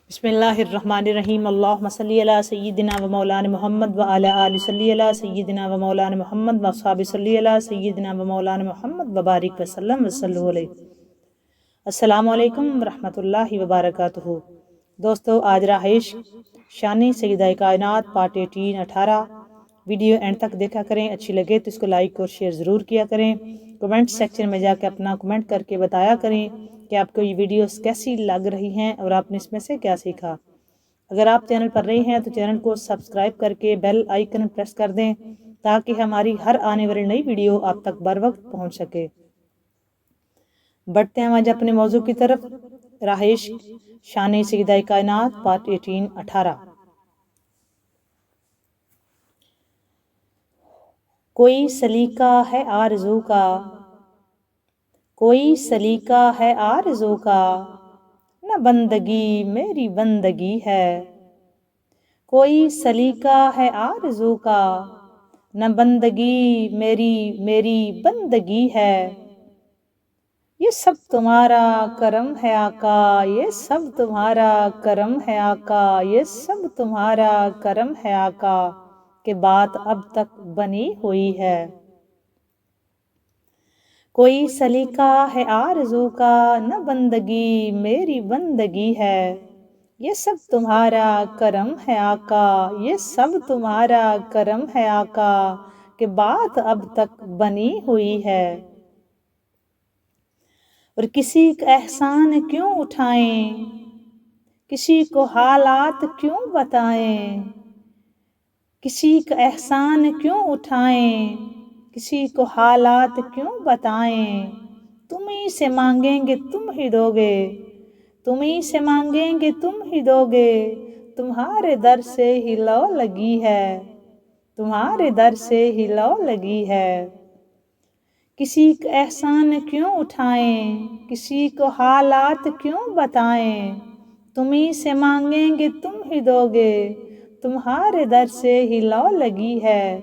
بسم اللہ الرحمن الرحیم اللہم صلی علی سیدنا و مولانا محمد و علی آل صلی علی سیدنا و مولانا محمد و اصحاب صلی علی سیدنا و مولانا محمد و بارک وسلم وصلو علیہ۔ السلام علیکم ورحمۃ اللہ وبرکاتہ۔ دوستو، آج رہائش شان سیدہ کائنات پارٹ 18 ویڈیو اینڈ تک دیکھا کریں۔ اچھی لگے تو اس کو لائک اور شیئر ضرور کیا کریں۔ کمنٹ سیکشن میں جا کے اپنا کمنٹ کر کے بتایا کریں کہ آپ کو یہ ویڈیوز کیسی لگ رہی ہیں اور آپ نے اس میں سے کیا سیکھا۔ اگر آپ چینل پر رہے ہیں تو چینل کو سبسکرائب کر کے بیل آئیکن پریس کر دیں تاکہ ہماری ہر آنے والی نئی ویڈیو آپ تک بر وقت پہنچ سکے۔ بڑھتے ہیں آج اپنے موضوع کی طرف۔ رہائش شان سیدہ کائنات پارٹ 18۔ کوئی سلیقہ ہے آرزو کا، کوئی سلیقہ ہے آرزو کا، نہ بندگی میری بندگی ہے۔ کوئی سلیقہ ہے آرزو کا، نہ بندگی میری بندگی ہے۔ یہ سب تمہارا کرم ہے آقا، یہ سب تمہارا کرم ہے آقا، یہ سب تمہارا کرم ہے آقا، کہ بات اب تک بنی ہوئی ہے۔ کوئی سلیقہ ہے آرزو کا، نہ بندگی میری بندگی ہے۔ یہ سب تمہارا کرم ہے آقا، یہ سب تمہارا کرم ہے آقا، کہ بات اب تک بنی ہوئی ہے۔ اور کسی کا احسان کیوں اٹھائیں، کسی کو حالات کیوں بتائیں، کسی کا احسان کیوں اٹھائیں، کسی کو حالات کیوں بتائیں۔ تم ہی سے مانگیں گے تم ہی دو گے، تم ہی سے مانگیں گے تم ہی دو گے، تمہارے در سے ہی لو لگی ہے، تمہارے در سے ہی لو لگی ہے۔ کسی کا احسان کیوں اٹھائیں، کسی کو حالات کیوں بتائیں، تم ہی سے مانگیں گے تم ہی دو گے، تمہارے در سے ہی لو لگی ہے۔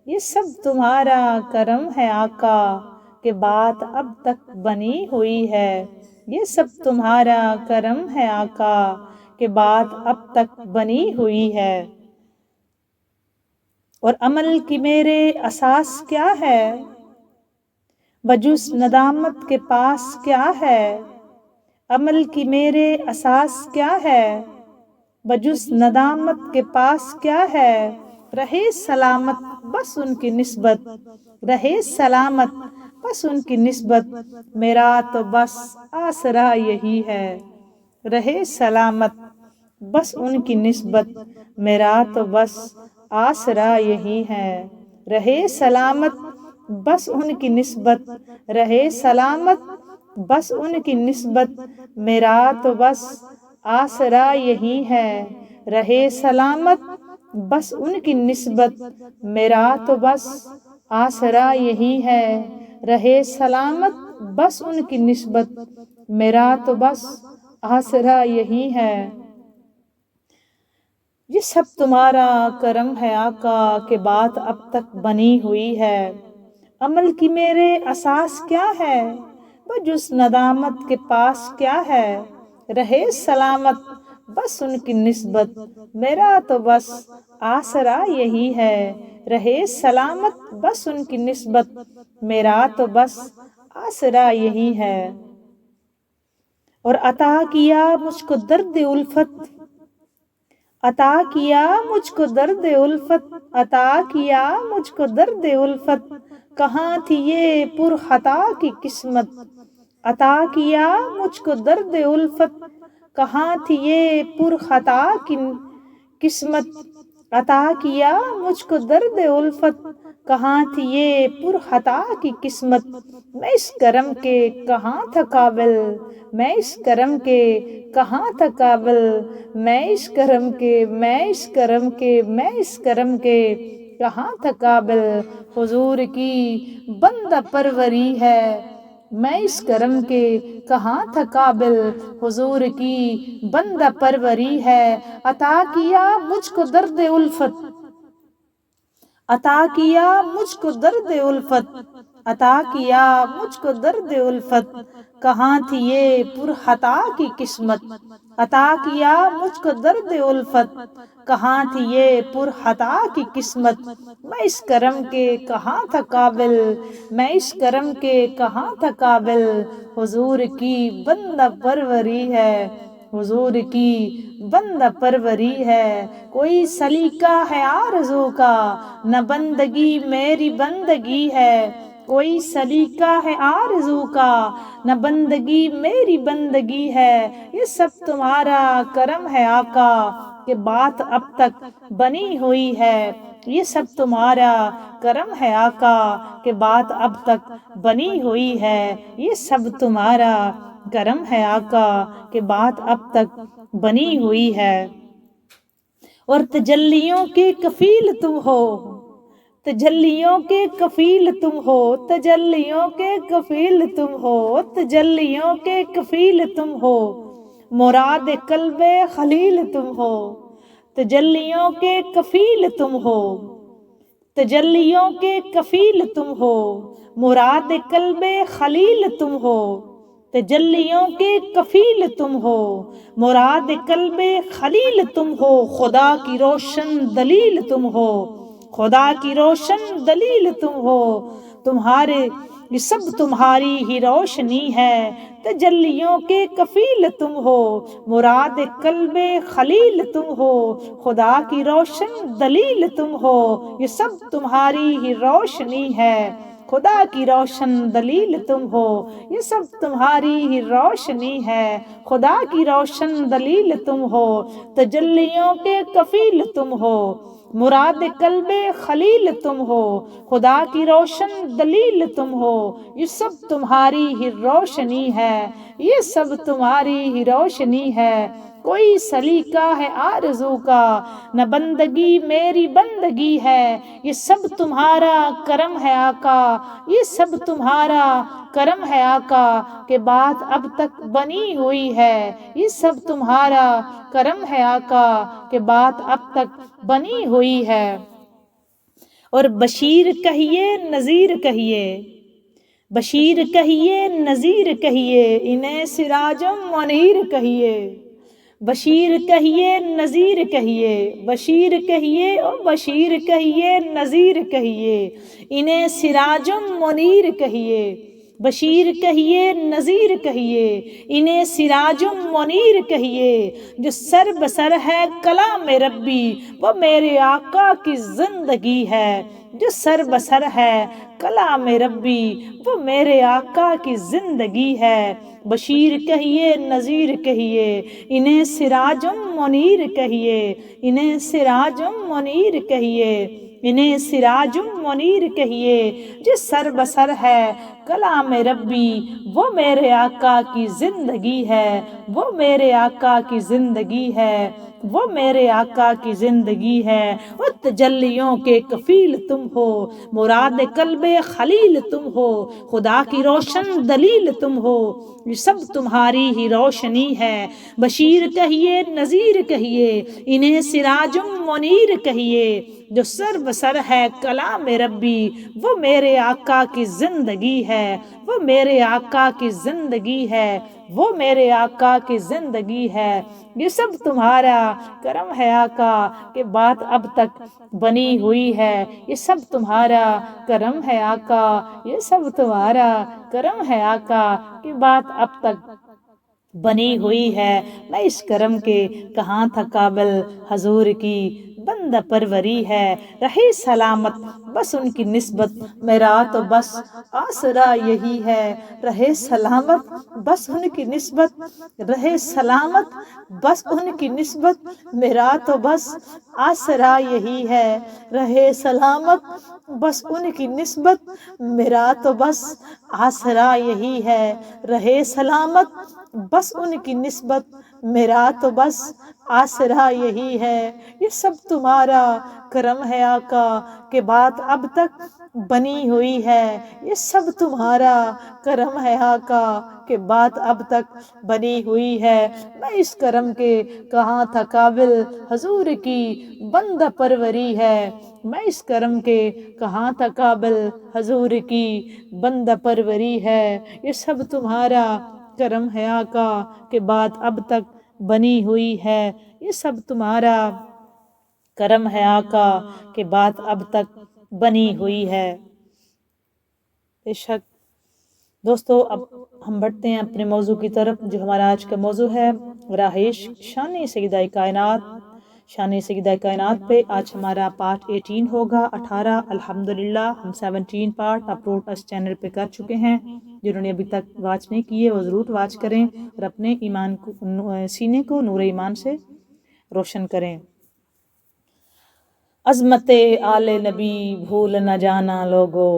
یہ سب تمہارا کرم ہے آقا، کہ بات اب تک بنی ہوئی ہے۔ یہ سب تمہارا کرم ہے آقا، کہ بات اب تک بنی ہوئی ہے۔ اور عمل کی میرے اساس کیا ہے، بجز ندامت کے پاس کیا ہے۔ عمل کی میرے اساس کیا ہے، بجز ندامت کے پاس کیا ہے۔ رہے سلامت بس ان کی نسبت، رہے سلامت بس ان کی نسبت، میرا تو بس آسرا یہی ہے۔ رہے سلامت بس ان کی نسبت، میرا تو بس آسرا یہی ہے۔ رہے سلامت بس ان کی نسبت، رہے سلامت بس ان کی نسبت، میرا تو بس آسرا یہی ہے۔ رہے سلامت بس ان کی نسبت، میرا تو بس آسرا یہی ہے۔ رہے سلامت بس ان کی نسبت، میرا تو بس آسرا یہی ہے۔ یہ سب تمہارا کرم ہے آقا، کہ بات اب تک بنی ہوئی ہے۔ عمل کی میرے اساس کیا ہے، بجز ندامت کے پاس کیا ہے۔ رہے سلامت بس ان کی نسبت، میرا تو بس آسرا یہی ہے۔ رہے سلامت بس ان کی نسبت، میرا تو بس آسرا یہی ہے۔ اور عطا کیا مجھ کو درد الفت، عطا کیا مجھ کو درد الفت، عطا کیا مجھ کو درد الفت، کہاں تھی یہ پر خطا کی قسمت۔ عطا کیا مجھ کو درد الفت، کہاں تھی یہ پر خطا کی قسمت۔ عطا کیا مجھ کو درد الفت، کہاں تھی یہ پر خطا کی قسمت۔ میں اس کرم کے کہاں تھا قابل، میں اس کرم کے کہاں تھا قابل، میں اس کرم کے، میں اس کرم کے، میں اس کرم کے کہاں تھا قابل۔ حضور کی بندہ پروری ہے، میں اس کرم کے کہاں تھا قابل، حضور کی بندہ پروری ہے۔ عطا کیا مجھ کو درد الفت، عطا کیا مجھ کو درد الفت، عطا کیا مجھ کو درد الفت، کہاں تھی یہ پرخطا کی قسمت، عطا کیا مجھ کو درد الفت، کہاں تھی یہ پرخطا کی قسمت، میں اس کرم کے کہاں تھا قابل، میں اس کرم کے کہاں تھا قابل، حضور کی بندہ پروری ہے، حضور کی بندہ پروری ہے، کوئی سلیقہ ہے آرزو کا، نہ بندگی میری بندگی ہے، کوئی سلیقہ ہے آرزو کا، نہ بندگی میری بندگی ہے، یہ سب تمہارا کرم ہے آقا کہ بات اب تک بنی ہوئی ہے، یہ سب تمہارا کرم ہے آقا کہ بات اب تک بنی ہوئی ہے، یہ سب تمہارا کرم ہے آقا کہ بات اب تک بنی ہوئی ہے، اور تجلیوں کے کفیل تم ہو، تجلیوں کے کفیل تم ہو، تجلیوں کے کفیل تم ہو، تجلیوں کے کفیل تم ہو، مراد قلب خلیل تم ہو، تجلیوں کے کفیل تم ہو، تجلیوں کے کفیل تم ہو، مراد قلب خلیل تم ہو، تجلیوں کے کفیل تم ہو، مراد قلب خلیل تم ہو، خدا کی روشن دلیل تم ہو، خدا کی روشن دلیل تم ہو، تمہارے یہ سب تمہاری ہی روشنی ہے، تجلیوں کے کفیل تم ہو، مراد قلب خلیل تم ہو، خدا کی روشن دلیل تم ہو، یہ سب تمہاری ہی روشنی ہے، خدا کی روشن دلیل تم ہو، یہ سب تمہاری ہی روشنی ہے، خدا کی روشن دلیل تم ہو، تجلیوں کے کفیل تم ہو، مراد قلب خلیل تم ہو، خدا کی روشن دلیل تم ہو، یہ سب تمہاری ہی روشنی ہے، یہ سب تمہاری ہی روشنی ہے، کوئی سلیقہ ہے آرزو کا، نہ بندگی میری بندگی ہے، یہ سب تمہارا کرم ہے آقا، یہ سب تمہارا کرم ہے آقا کہ بات اب تک بنی ہوئی ہے، یہ سب تمہارا کرم ہے آقا کہ بات اب تک بنی ہوئی ہے، اور بشیر کہیے نذیر کہیے، بشیر کہیے نذیر کہیے، انہیں سراج منیر کہیے، بشیر کہیے نذیر کہیے، بشیر کہیے او بشیر کہیے نذیر کہیے، انہیں سراج منیر کہیے، بشیر کہیے نذیر کہیے، انہیں سراج منیر کہیے، جو سر بسر ہے کلام ربی وہ میرے آقا کی زندگی ہے، جو سر بسر ہے کلام ربی وہ میرے آقا کی زندگی ہے، بشیر کہیے نذیر کہیے، انہیں سراج منیر کہیے، انہیں سراج منیر کہیے، انہیں سراج منیر کہیے، جو سر بسر ہے کلام ربی وہ میرے آقا کی زندگی ہے، وہ میرے آقا کی زندگی ہے، وہ میرے آقا کی زندگی ہے، اور تجلیوں کے کفیل تم ہو، مراد قلب خلیل تم ہو، خدا کی روشن دلیل تم ہو، یہ سب تمہاری ہی روشنی ہے، بشیر کہیے نذیر کہیے، انہیں سراج منیر کہیے، جو سر بسر ہے کلام ربی وہ میرے آقا کی زندگی ہے، وہ میرے آقا کی زندگی ہے، وہ میرے آقا کی زندگی ہے، یہ سب تمہارا کرم ہے آقا کہ بات اب تک بنی ہوئی ہے، یہ سب تمہارا کرم ہے آقا، یہ سب تمہارا کرم ہے آقا کہ بات اب تک بنی ہوئی ہے، میں اس کرم کے کہاں تھا قابل، حضور کی بندہ پروری ہے، رہے سلامت بس ان کی نسبت، میرا تو بس آسرا یہی ہے، رہے سلامت بس ان کی نسبت، رہے سلامت بس ان کی نسبت، میرا تو بس آسرا یہی ہے، رہے سلامت بس ان کی نسبت، میرا تو بس آسرا یہی ہے، رہے سلامت بس ان کی نسبت، میرا تو بس آسرا یہی ہے، یہ سب تمہارا کرم ہے آقا کہ بات اب تک بنی ہوئی ہے، یہ سب تمہارا کرم ہے آقا کہ بات اب تک بنی ہوئی ہے، میں اس کرم کے کہاں تھا قابل، حضور کی بندہ پروری ہے، میں اس کرم کے کہاں تھا قابل، حضور کی بندہ پروری ہے، یہ سب تمہارا کرم ہے آقا کہ بات اب تک بنی ہوئی ہے، یہ سب تمہارا کرم ہے آقا کہ بات اب تک بنی ہوئی ہے۔ بے شک دوستو، اب ہم بڑھتے ہیں اپنے موضوع کی طرف، جو ہمارا آج کا موضوع ہے رہائش شان سیدہ کائنات۔ شان سیدہ کائنات پہ آج ہمارا پارٹ 18 ہوگا، 18 الحمدللہ ہم 17 پارٹ اپلوڈ اس چینل پہ کر چکے ہیں۔ جنہوں نے ابھی تک واچ نہیں کیے وہ ضرور واچ کریں اور اپنے ایمان کو، سینے کو نور ایمان سے روشن کریں۔ عظمت آل نبی بھول نہ جانا لوگو،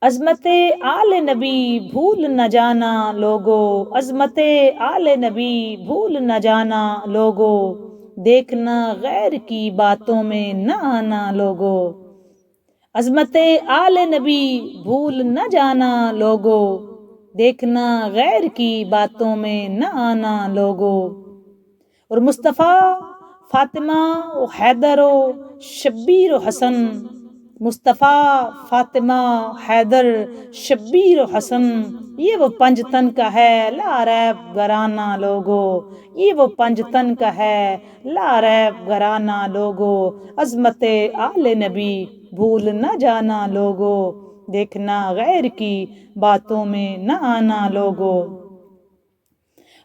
عظمت آل نبی بھول نہ جانا لوگو، عظمت آل نبی بھول نہ جانا لوگو، دیکھنا غیر کی باتوں میں نہ آنا لوگو، عظمت آل نبی بھول نہ جانا لوگو، دیکھنا غیر کی باتوں میں نہ آنا لوگو۔ اور مصطفیٰ، فاطمہ و حیدر و شبیر و حسن، مصطفیٰ، فاطمہ، حیدر، شبیر و حسن، یہ وہ پنج تن کا ہے لا ریب گھرانہ لوگو، یہ وہ پنج تن کا ہے لا ریب گھرانہ لوگو، عظمت آل نبی بھول نہ جانا لوگو، دیکھنا غیر کی باتوں میں نہ آنا لوگو۔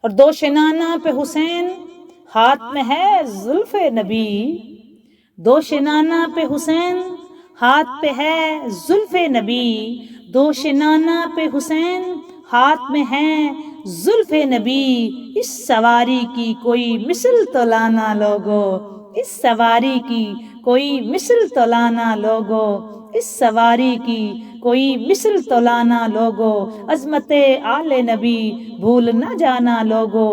اور دوش نانا پہ حسین ہاتھ میں ہے زلف نبی، دوش نانا پہ حسین ہاتھ پہ ہے زلف نبی، دوش نانا پہ حسین ہاتھ میں ہے زلف نبی، اس سواری کی کوئی مثل تو لانا لوگو، اس سواری کی کوئی مثل تو لانا لوگو، اس سواری کی کوئی مثل تو لانا لوگو، عظمت آل نبی بھول نہ جانا لوگو،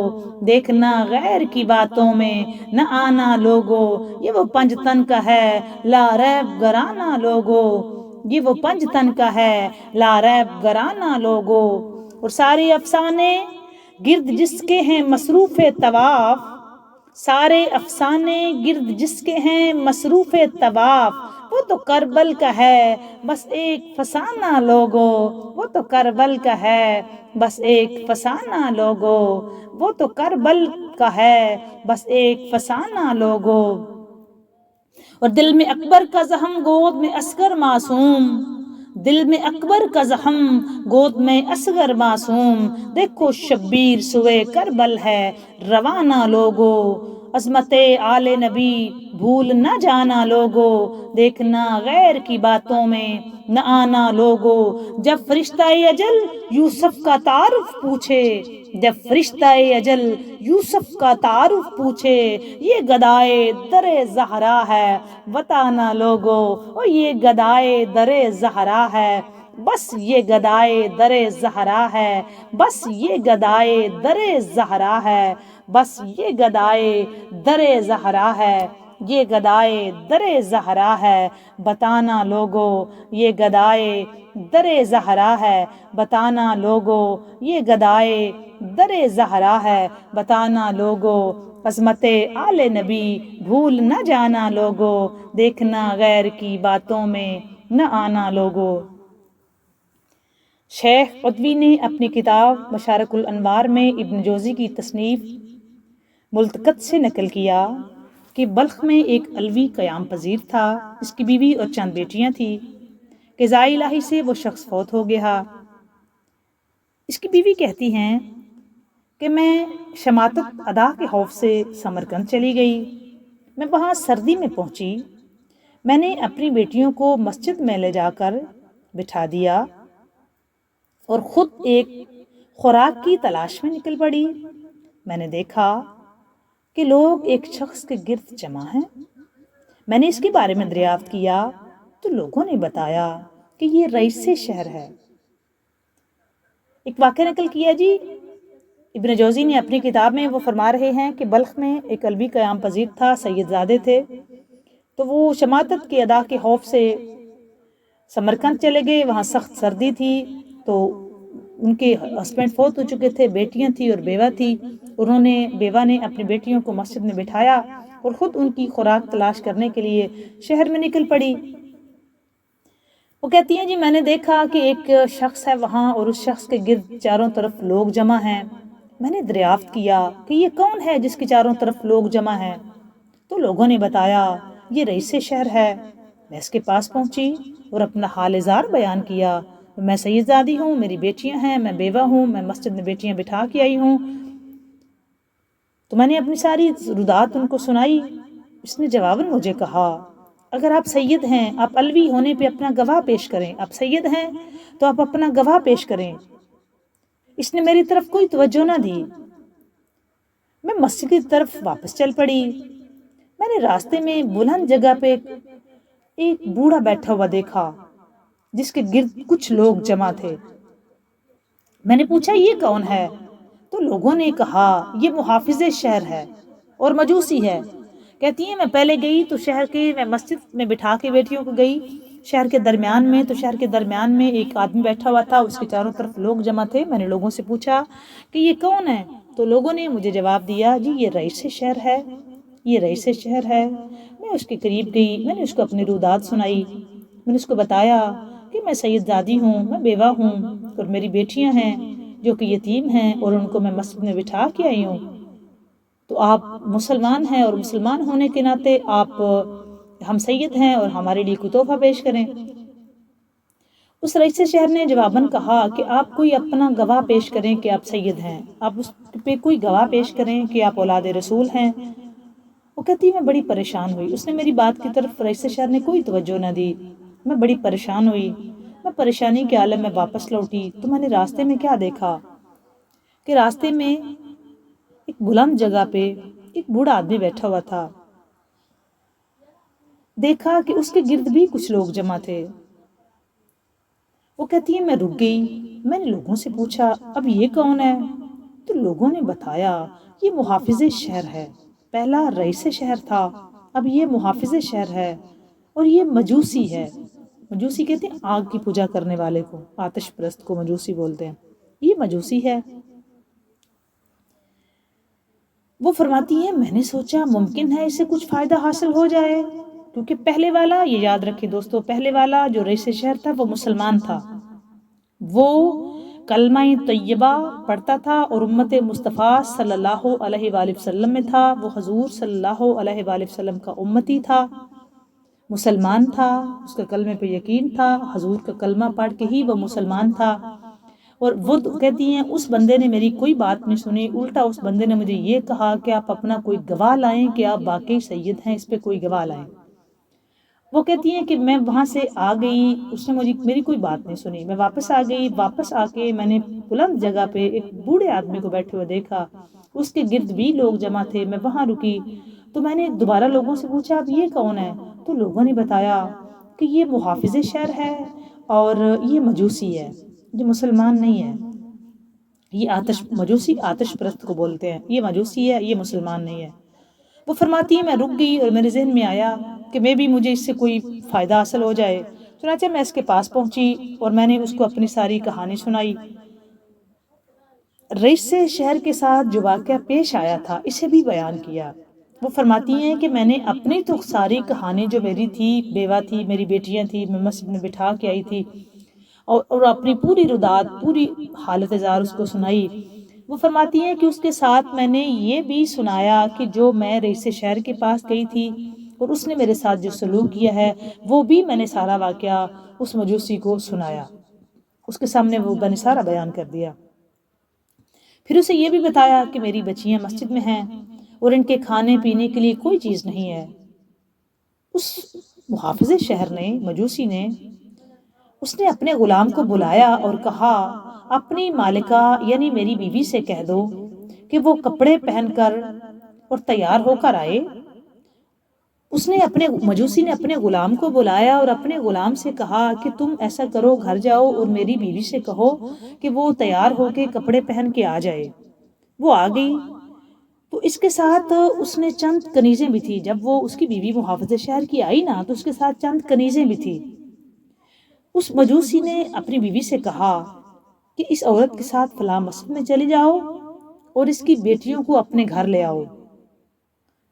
دیکھنا غیر کی باتوں میں نہ آنا لوگو، یہ وہ پنج تن کا ہے لا ریب گھرانہ لوگو، یہ وہ پنج تن کا ہے لا ریب گھرانہ لوگو۔ اور سارے افسانے گرد جس کے ہیں مصروف طواف، سارے افسانے گرد جس کے ہیں مصروف طواف، وہ تو کربل کا ہے بس ایک فسانہ لوگو، وہ تو کربل کا ہے بس ایک فسانہ لوگو، وہ تو کربل کا ہے بس ایک فسانہ لوگو۔ اور دل میں اکبر کا زخم گود میں اصغر معصوم، دل میں اکبر کا زخم گود میں اصغر معصوم، دیکھو شبیر سوئے کربل ہے روانہ لوگو، عظمت آل نبی بھول نہ جانا لوگو، دیکھنا غیر کی باتوں میں نہ آنا لوگو۔ جب فرشتہ اجل یوسف کا تعارف پوچھے، جب فرشتہ اجل یوسف کا تعارف پوچھے، یہ گدائے در زہرا ہے بتانا لوگو، اور یہ گدائے در زہرا ہے، بس یہ گدائے در زہرا ہے، بس یہ گدائے در زہرا ہے، بس یہ گدائے در زہرا ہے، یہ گدائے در زہرا ہے بتانا لوگو، یہ گدائے در زہرا ہے بتانا لوگو، یہ گدائے در زہرا ہے بتانا لوگو، عظمت آل نبی بھول نہ جانا لوگو، دیکھنا غیر کی باتوں میں نہ آنا لوگو۔ شیخ قطبی نے اپنی کتاب مشارق الانوار میں ابن جوزی کی تصنیف ملتقط سے نقل کیا کہ بلخ میں ایک علوی قیام پذیر تھا، اس کی بیوی اور چند بیٹیاں تھیں کہ ذات الہی سے وہ شخص فوت ہو گیا۔ اس کی بیوی کہتی ہیں کہ میں شماتت ادا کے خوف سے سمرقند چلی گئی، میں وہاں سردی میں پہنچی، میں نے اپنی بیٹیوں کو مسجد میں لے جا کر بٹھا دیا اور خود ایک خوراک کی تلاش میں نکل پڑی۔ میں نے دیکھا کہ لوگ ایک شخص کے گرد جمع ہیں، میں نے اس کے بارے میں دریافت کیا تو لوگوں نے بتایا کہ یہ رئیس شہر ہے۔ ایک واقعہ نقل کیا جی ابن جوزی نے اپنی کتاب میں، وہ فرما رہے ہیں کہ بلخ میں ایک علوی قیام پذیر تھا، سید زادے تھے، تو وہ شماتت کے ادا کے خوف سے سمرقند چلے گئے، وہاں سخت سردی تھی، تو ان کے ہسبینڈ فوت ہو چکے تھے، بیٹیاں تھیں اور بیوہ تھی، بیوہ نے اپنی بیٹیوں کو مسجد میں بٹھایا اور خود ان کی خوراک تلاش کرنے کے لیے شہر میں نکل پڑی۔ وہ کہتی ہیں جی میں نے دیکھا کہ ایک شخص ہے وہاں اور اس شخص کے گرد چاروں طرف لوگ جمع ہیں۔ میں نے دریافت کیا کہ یہ کون ہے جس کے چاروں طرف لوگ جمع ہیں، تو لوگوں نے بتایا یہ رئیس شہر ہے۔ میں اس کے پاس پہنچی اور اپنا حال زار بیان کیا، میں سید زادی ہوں، میری بیٹیاں ہیں، میں بیوہ ہوں، میں مسجد میں بیٹیاں بٹھا کے آئی ہوں۔ تو میں نے اپنی ساری رودات ان کو سنائی۔ اس نے جواباً مجھے کہا اگر آپ سید ہیں، آپ علوی ہونے پہ اپنا گواہ پیش کریں، آپ سید ہیں تو آپ اپنا گواہ پیش کریں۔ اس نے میری طرف کوئی توجہ نہ دی۔ میں مسجد کی طرف واپس چل پڑی۔ میں نے راستے میں بلند جگہ پہ ایک بوڑھا بیٹھا ہوا دیکھا جس کے گرد کچھ لوگ جمع تھے۔ میں نے پوچھا یہ کون ہے؟ تو لوگوں نے کہا یہ محافظ شہر ہے اور مجوسی ہے۔ کہتی ہیں میں پہلے گئی تو میں مسجد میں بٹھا کے بیٹیوں کو گئی شہر کے درمیان میں، تو شہر کے درمیان میں ایک آدمی بیٹھا ہوا تھا، اس کے چاروں طرف لوگ جمع تھے۔ میں نے لوگوں سے پوچھا کہ یہ کون ہے؟ تو لوگوں نے مجھے جواب دیا جی یہ رئیس شہر ہے، یہ رئیس شہر ہے۔ میں اس کے قریب گئی، میں نے اس کو اپنی رودات سنائی، میں نے اس کو بتایا کہ میں سید زادی ہوں، میں بیوہ ہوں اور میری بیٹیاں ہیں جو کہ یتیم ہیں اور ان کو میں مسجد میں بٹھا کے آئی ہوں۔ تو آپ مسلمان ہیں اور مسلمان ہونے کے ناطے آپ ہم سید ہیں اور ہمارے لیے کوئی تحفہ پیش کریں۔ اس رئیس شہر نے جواباً کہا کہ آپ کوئی اپنا گواہ پیش کریں کہ آپ سید ہیں، آپ اس پہ کوئی گواہ پیش کریں کہ آپ اولاد رسول ہیں۔ وہ کہتی میں بڑی پریشان ہوئی، اس نے میری بات کی طرف رئیس شہر نے کوئی توجہ نہ دی۔ میں بڑی پریشان ہوئی، میں پریشانی کے عالم میں واپس لوٹی تو میں نے راستے میں کیا دیکھا کہ راستے میں ایک بلند جگہ پہ ایک بوڑھا آدمی بیٹھا ہوا تھا۔ دیکھا کہ اس کے گرد بھی کچھ لوگ جمع تھے۔ وہ کہتی ہے میں رک گئی، میں نے لوگوں سے پوچھا اب یہ کون ہے؟ تو لوگوں نے بتایا یہ محافظ شہر ہے، پہلا رئیس شہر تھا، اب یہ محافظ شہر ہے اور یہ مجوسی ہے۔ مجوسی کہتے ہیں آگ کی پوجا کرنے والے کو، آتش پرست کو مجوسی بولتے ہیں، یہ مجوسی ہے۔ وہ فرماتی ہے میں نے سوچا ممکن ہے اس سے کچھ فائدہ حاصل ہو جائے، کیونکہ پہلے والا، یہ یاد رکھیں دوستو، پہلے والا جو رئیس شہر تھا وہ مسلمان تھا، وہ کلمہ طیبہ پڑھتا تھا اور امت مصطفیٰ صلی اللہ علیہ وآلہ وسلم میں تھا، وہ حضور صلی اللہ علیہ وآلہ وسلم کا امتی تھا، مسلمان تھا، اس کا کلمے پہ یقین تھا، حضور کا کلمہ پڑھ کے ہی وہ مسلمان تھا۔ اور وہ کہتی ہیں اس بندے نے میری کوئی بات نہیں سنی، الٹا اس بندے نے مجھے یہ کہا کہ آپ اپنا کوئی گواہ لائیں کہ آپ واقعی سید ہیں، اس پہ کوئی گواہ لائیں۔ وہ کہتی ہیں کہ میں وہاں سے آ گئی، اس نے میری کوئی بات نہیں سنی، میں واپس آ گئی، واپس آ کے میں نے بلند جگہ پہ ایک بوڑھے آدمی کو بیٹھے ہوئے دیکھا، اس کے گرد بھی لوگ جمع تھے، میں وہاں رکی تو میں نے دوبارہ لوگوں سے پوچھا اب یہ کون ہے؟ تو لوگوں نے بتایا کہ یہ محافظ شہر ہے اور یہ مجوسی ہے، یہ مسلمان نہیں ہے، یہ مجوسی آتش پرست کو بولتے ہیں، یہ مجوسی ہے، یہ مسلمان نہیں ہے۔ وہ فرماتی ہے میں رک گئی اور میرے ذہن میں آیا کہ مجھے اس سے کوئی فائدہ حاصل ہو جائے، چنانچہ میں اس کے پاس پہنچی اور میں نے اس کو اپنی ساری کہانی سنائی۔ رئیس شہر کے ساتھ جو واقعہ پیش آیا تھا اسے بھی بیان کیا۔ وہ فرماتی ہیں کہ میں نے اپنی تو ساری کہانی جو میری تھی، بیوہ تھی، میری بیٹیاں تھی، میں مسجد میں بٹھا کے آئی تھی اور اپنی پوری رودات، پوری حالت زار اس کو سنائی۔ وہ فرماتی ہیں کہ اس کے ساتھ میں نے یہ بھی سنایا کہ جو میں رئیس شہر کے پاس گئی تھی اور اس نے میرے ساتھ جو سلوک کیا ہے وہ بھی میں نے سارا واقعہ اس مجوسی کو سنایا، اس کے سامنے وہ میں نے سارا بیان کر دیا۔ پھر اسے یہ بھی بتایا کہ میری بچیاں مسجد میں ہیں اور ان کے کھانے پینے کے لیے کوئی چیز نہیں ہے۔ اس محافظ شہر نے، مجوسی نے، اس نے اپنے غلام کو بلایا اور کہا اپنی مالکہ یعنی میری بیوی سے کہہ دو کہ وہ کپڑے پہن کر اور تیار ہو کر آئے۔ مجوسی نے اپنے غلام کو بلایا اور اپنے غلام سے کہا کہ تم ایسا کرو، گھر جاؤ اور میری بیوی سے کہو کہ وہ تیار ہو کے کپڑے پہن کے آ جائے۔ وہ آ گئی تو اس کے ساتھ اس نے چند کنیزیں بھی تھی، جب وہ اس کی بیوی محافظ شہر کی آئی نا تو اس کے ساتھ چند کنیزیں بھی تھی۔ اس مجوسی نے اپنی بیوی سے کہا کہ اس عورت کے ساتھ فلاں مسجد میں چلی جاؤ اور اس کی بیٹیوں کو اپنے گھر لے آؤ۔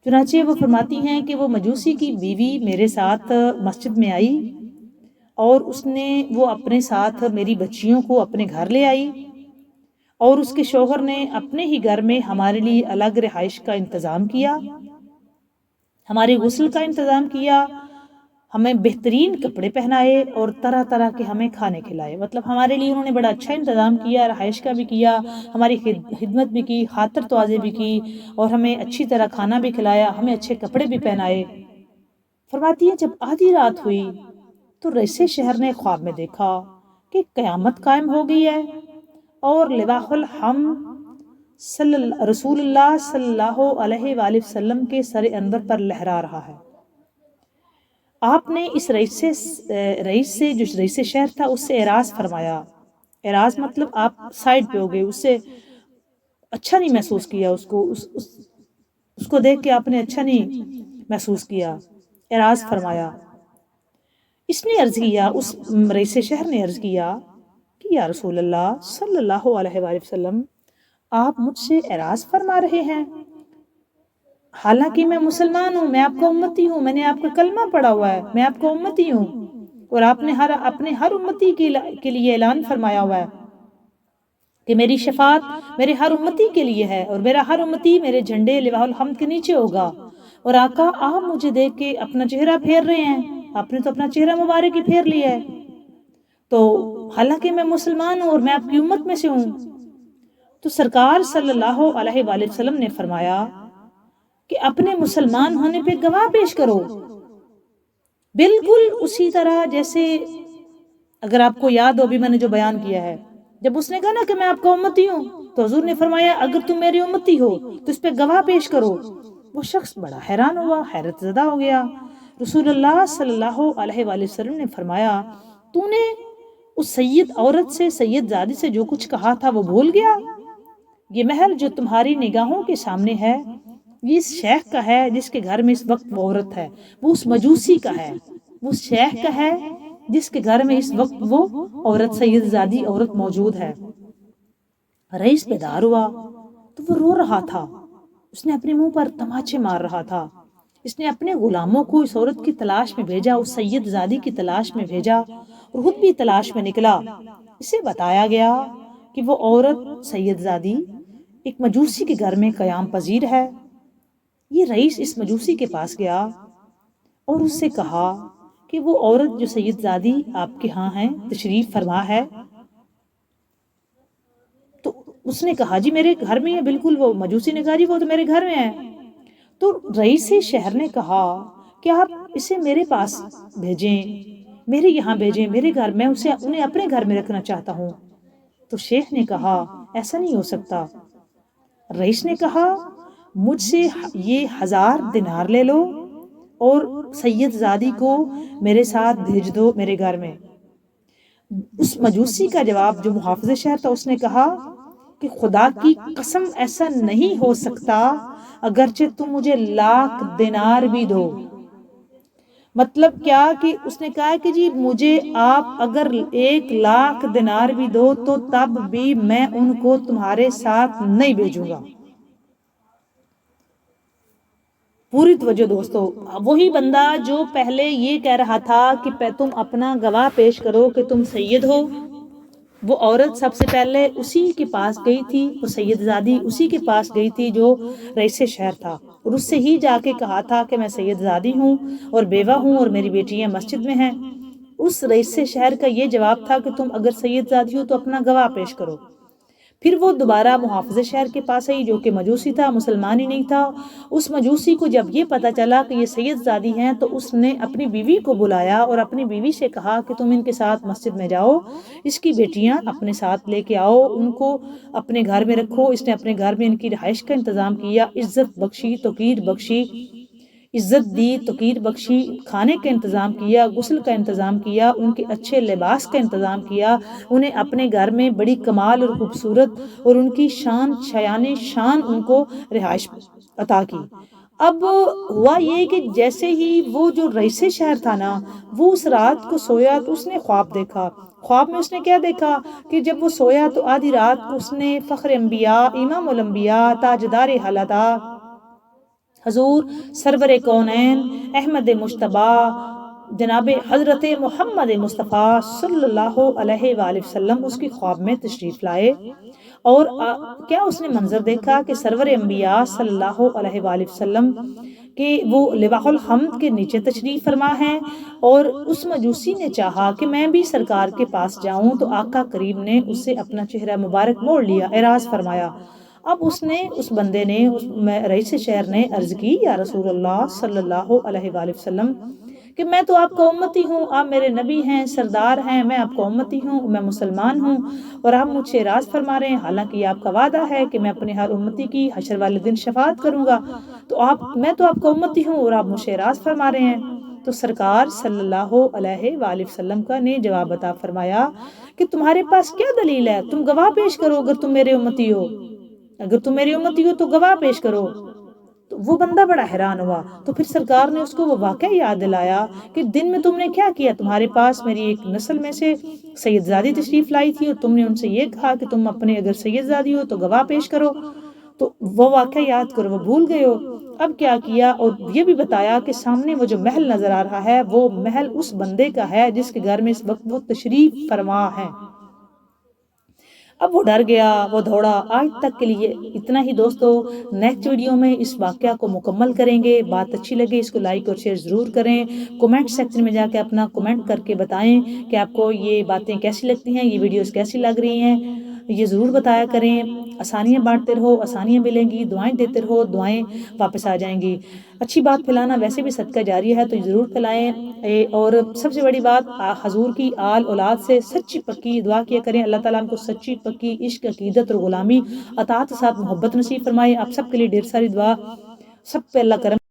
چنانچہ وہ فرماتی ہیں کہ وہ مجوسی کی بیوی میرے ساتھ مسجد میں آئی اور اس نے وہ اپنے ساتھ میری بچیوں کو اپنے گھر لے آئی، اور اس کے شوہر نے اپنے ہی گھر میں ہمارے لیے الگ رہائش کا انتظام کیا، ہمارے غسل کا انتظام کیا، ہمیں بہترین کپڑے پہنائے اور طرح طرح کے ہمیں کھانے کھلائے۔ مطلب ہمارے لیے انہوں نے بڑا اچھا انتظام کیا، رہائش کا بھی کیا، ہماری خدمت بھی کی، خاطر توازی بھی کی، اور ہمیں اچھی طرح کھانا بھی کھلایا، ہمیں اچھے کپڑے بھی پہنائے۔ فرماتی ہے جب آدھی رات ہوئی تو رئیس شہر نے خواب میں دیکھا کہ قیامت قائم ہو گئی ہے اور لواح الحمد رسول اللہ صلی اللہ علیہ وآلہ وسلم کے سر انور پر لہرا رہا ہے۔ آپ نے اس رئیس سے جو رئیس شہر تھا اس سے اعراض فرمایا۔ اعراض مطلب آپ سائڈ پہ ہو گئے، اس سے اچھا نہیں محسوس کیا، اس کو دیکھ کے آپ نے اچھا نہیں محسوس کیا، اعراض فرمایا۔ اس نے عرض کیا، اس رئیس شہر نے عرض کیا کہ یا رسول اللہ صلی اللہ علیہ وآلہ وسلم، آپ مجھ سے اعراض فرما رہے ہیں، حالانکہ میں مسلمان ہوں، میں آپ کا امتی ہوں، میں نے آپ کا کلمہ پڑھا ہوا ہے، میں آپ کا امتی ہوں، اور آپ نے اپنے ہر امتی کے لیے اعلان فرمایا ہوا ہے کہ میری شفاعت میرے ہر امتی کے لیے ہے، اور میرا ہر امتی میرے جھنڈے لواء الحمد کے نیچے ہوگا۔ اور آقا آپ مجھے دیکھ کے اپنا چہرہ پھیر رہے ہیں، آپ نے تو اپنا چہرہ مبارک ہی پھیر لیا ہے، تو حالانکہ میں مسلمان ہوں اور میں آپ کی امت میں سے ہوں۔ تو سرکار صلی اللہ علیہ وآلہ وسلم نے فرمایا کہ اپنے مسلمان ہونے پہ گواہ پیش کرو، بالکل اسی طرح جیسے اگر آپ کو یاد ہو ابھی میں نے جو بیان کیا ہے، جب اس نے کہا نا کہ میں آپ کا امتی ہوں تو حضور نے فرمایا اگر تم میری امتی ہو تو اس پہ گواہ پیش کرو۔ وہ شخص بڑا حیران ہوا، حیرت زدہ ہو گیا۔ رسول اللہ صلی اللہ علیہ وآلہ وسلم نے فرمایا تو نے اس سید عورت سے، سید زادی سے جو کچھ کہا تھا وہ بھول گیا؟ یہ محل جو تمہاری نگاہوں کے سامنے ہے یہ اس شیخ کا ہے جس کے گھر میں اس وقت وہ عورت ہے، وہ اس مجوسی کا ہے، وہ اس شیخ کا ہے جس کے گھر میں اس وقت وہ عورت سید زادی عورت موجود ہے۔ رئیس بیدار ہوا تو وہ رو رہا تھا، اس نے اپنے منہ پر تماچے مار رہا تھا، اس نے اپنے غلاموں کو اس عورت کی تلاش میں بھیجا، اس سید زادی کی تلاش میں بھیجا، اور خود بھی تلاش میں نکلا۔ اسے بتایا گیا کہ وہ عورت سید زادی ایک مجوسی کے گھر میں قیام پذیر ہے۔ یہ رئیس اس مجوسی کے پاس گیا اور اس سے کہا کہ وہ عورت جو سید زادی آپ کے ہاں ہیں تشریف فرما ہے، تو اس نے کہا جی میرے گھر میں ہے، بالکل وہ مجوسی نے کہا جی وہ تو میرے گھر میں ہے۔ تو رئیس شہر نے کہا کہ آپ اسے میرے پاس بھیجیں، میرے یہاں بھیجیں، میرے گھر میں انہیں اپنے گھر میں رکھنا چاہتا ہوں۔ تو شیخ نے کہا ایسا نہیں ہو سکتا۔ رئیس نے کہا مجھ سے یہ 1000 دینار لے لو اور سید زادی کو میرے ساتھ بھیج دو میرے گھر میں۔ اس مجوسی کا جواب جو محافظ شہر تھا اس نے کہا کہ خدا کی قسم ایسا نہیں ہو سکتا اگرچہ تم مجھے 1,00,000 دینار بھی دو۔ مطلب کیا کہ اس نے کہا کہ جی مجھے آپ اگر 1,00,000 دینار بھی دو تو تب بھی میں ان کو تمہارے ساتھ نہیں بھیجوں گا۔ پوری توجہ دوستو، وہی بندہ جو پہلے یہ کہہ رہا تھا کہ تم اپنا گواہ پیش کرو کہ تم سید ہو، وہ عورت سب سے پہلے اسی کے پاس گئی تھی، وہ سید زادی اسی کے پاس گئی تھی جو رئیس شہر تھا، اور اس سے ہی جا کے کہا تھا کہ میں سید زادی ہوں اور بیوہ ہوں اور میری بیٹیاں مسجد میں ہیں۔ اس رئیس شہر کا یہ جواب تھا کہ تم اگر سید زادی ہو تو اپنا گواہ پیش کرو۔ پھر وہ دوبارہ محافظ شہر کے پاس آئی جو کہ مجوسی تھا، مسلمان ہی نہیں تھا۔ اس مجوسی کو جب یہ پتا چلا کہ یہ سید زادی ہیں تو اس نے اپنی بیوی کو بلایا اور اپنی بیوی سے کہا کہ تم ان کے ساتھ مسجد میں جاؤ، اس کی بیٹیاں اپنے ساتھ لے کے آؤ، ان کو اپنے گھر میں رکھو۔ اس نے اپنے گھر میں ان کی رہائش کا انتظام کیا، عزت بخشی، توقیر بخشی، عزت دی، توقیر بخشی، کھانے کا انتظام کیا، غسل کا انتظام کیا، ان کے اچھے لباس کا انتظام کیا، انہیں اپنے گھر میں بڑی کمال اور خوبصورت اور ان کی شان شایان شان ان کو رہائش عطا کی۔ اب ہوا یہ کہ جیسے ہی وہ جو رئیس شہر تھا نا، وہ اس رات کو سویا تو اس نے خواب دیکھا۔ خواب میں اس نے کیا دیکھا کہ جب وہ سویا تو آدھی رات کو اس نے فخر انبیاء، امام الانبیاء، تاجدار حلدا حضور سرور کونین احمد مشتبہ جناب حضرت محمد مصطفیٰ صلی اللہ علیہ وآلہ وسلم اس کی خواب میں تشریف لائے، اور کیا اس نے منظر دیکھا کہ سرور انبیاء صلی اللہ علیہ وآلہ وسلم کہ وہ لواء الحمد کے نیچے تشریف فرما ہیں، اور اس مجوسی نے چاہا کہ میں بھی سرکار کے پاس جاؤں، تو آقا کریم نے اس سے اپنا چہرہ مبارک موڑ لیا، اعراض فرمایا۔ اب اس بندے نے، اس رئیس شہر نے عرض کی، یا رسول اللہ صلی اللہ علیہ وآلہ وسلم کہ میں تو آپ کا امتی ہوں، آپ میرے نبی ہیں، سردار ہیں، میں آپ کا امتی ہوں، میں مسلمان ہوں، اور آپ مجھ سے اعراض فرما رہے ہیں، حالانکہ یہ آپ کا وعدہ ہے کہ میں اپنے ہر امتی کی حشر والے دن شفاعت کروں گا، تو میں تو آپ کا امتی ہوں اور آپ مجھ سے اعراض فرما رہے ہیں۔ تو سرکار صلی اللہ علیہ وآلہ وسلم کا نے جواب عطا فرمایا کہ تمہارے پاس کیا دلیل ہے، تم گواہ پیش کرو، اگر تم میرے امتی ہو، اگر تم میری امتی ہو تو گواہ پیش کرو۔ تو وہ بندہ بڑا حیران ہوا، تو پھر سرکار نے اس کو وہ واقعہ یاد دلایا کہ دن میں تم نے کیا کیا، تمہارے پاس میری ایک نسل میں سے سید زادی تشریف لائی تھی، اور تم نے ان سے یہ کہا کہ تم اپنے اگر سید زادی ہو تو گواہ پیش کرو، تو وہ واقعہ یاد کرو، وہ بھول گئے ہو۔ اب کیا کیا، اور یہ بھی بتایا کہ سامنے وہ جو محل نظر آ رہا ہے وہ محل اس بندے کا ہے جس کے گھر میں اس وقت وہ تشریف فرما ہے۔ اب وہ ڈر گیا، وہ دوڑا۔ آج تک کے لیے اتنا ہی دوستو، نیکسٹ ویڈیو میں اس واقعہ کو مکمل کریں گے۔ بات اچھی لگے اس کو لائک اور شیئر ضرور کریں، کومنٹ سیکشن میں جا کے اپنا کومنٹ کر کے بتائیں کہ آپ کو یہ باتیں کیسی لگتی ہیں، یہ ویڈیوز کیسی لگ رہی ہیں، یہ ضرور بتایا کریں۔ آسانیاں بانٹتے رہو، آسانیاں ملیں گی، دعائیں دیتے رہو، دعائیں واپس آ جائیں گی۔ اچھی بات پھیلانا ویسے بھی صدقہ جاریہ ہے، تو ضرور پھیلائیں۔ اور سب سے بڑی بات، حضور کی آل اولاد سے سچی پکی دعا کیا کریں، اللہ تعالیٰ ہم کو سچی پکی عشق، عقیدت اور غلامی، اطاعت کے ساتھ محبت نصیب فرمائے۔ آپ سب کے لیے ڈھیر ساری دعا، سب پہ اللہ کرم